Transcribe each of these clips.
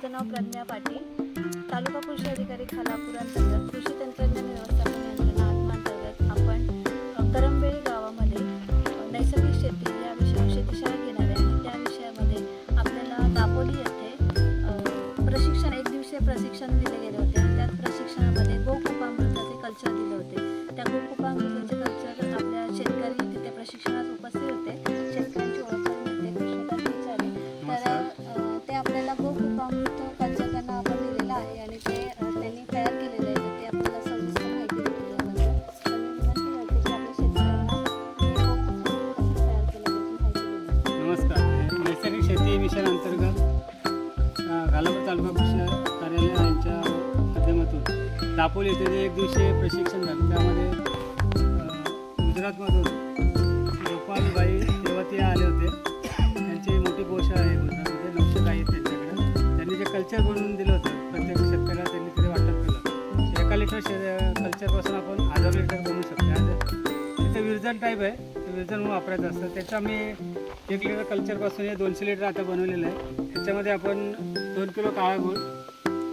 माझं नाव प्रज्ञा पाटील. तालुका कृषी अधिकारी खालापूर अंतर्गत कृषी तंत्रज्ञान व्यवस्थापन यंत्रणा आत्मांतर्गत आपण करंबेळी गावामध्ये नैसर्गिक शेती या विषयावर शेतीशाळा घेणार आहे आणि त्या विषयामध्ये आपल्याला दापोली येथे प्रशिक्षण 1 दिवसीय प्रशिक्षण दिले गेले होते आणि त्याच प्रशिक्षणामध्ये गोकुपामृताचे कल्चर दिले होते. त्या गोकुपामृताचे कल्चर आपल्या शेतकरी तिथे प्रशिक्षणात उपस्थित होते. शेतकऱ्यांची ओळख करून देते कृष्णदास विचारे. तर ते आपल्याला गोकुपामृत कल्चर त्यांना आपण दिलेलं आहे आणि ते त्यांनी तयार केलेलं आहे. तर ते आपल्याला सविस्तर माहिती देतील याबद्दल. तर मी विनंती करते की आपल्या शेतकऱ्यांना गोकुपामृत तयार केल्याबद्दल माहिती देईल. नमस्कार. नैसर्गिक शेती मिशन अंतर्गत खालापूर तालुका कृषी कार्यालय यांच्या माध्यमातून दापोली येथे 1 दिवसीय प्रशिक्षण झालं. त्यामध्ये गुजरातमधून गोपालबाई देवतिया आले होते. त्यांची मोठी गोशाळा आहे गुजरातमध्ये, 900 गाई आहेत त्यांच्याकडे. त्यांनी जे कल्चर बनवून दिलं होतं प्रत्येक शेतकऱ्याला त्यांनी तिथे वाटप केलं. 1 लिटर कल्चरपासून आपण 1000 लिटर बनवू शकतो. ते विरजन टाईप आहे, ते विरजन म्हणून वापरायचं असतं. त्याचं आम्ही 1 लिटर कल्चरपासून हे 200 लिटर आता बनवलेलं आहे. त्याच्यामध्ये आपण 2 किलो काळा गूळ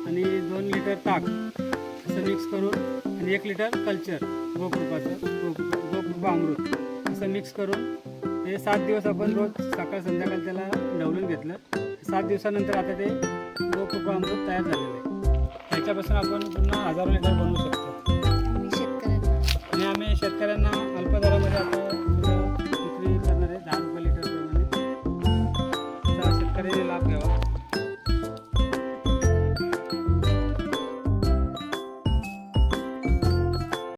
आणि 2 लिटर ताक असं मिक्स करून आणि 1 लिटर कल्चर गोकृपा अमृत असं मिक्स करून हे 7 दिवस आपण रोज सकाळ संध्याकाळ त्याला ढवळून घेतलं. 7 दिवसानंतर आता ते गोकृपा अमृत तयार झालेलं आहे. त्याच्यापासून आपण पुन्हा 1000 लिटर बनवू शकतो. आम्ही शेतकऱ्यांना आणि आम्ही शेतकऱ्यांना अल्पदरामध्ये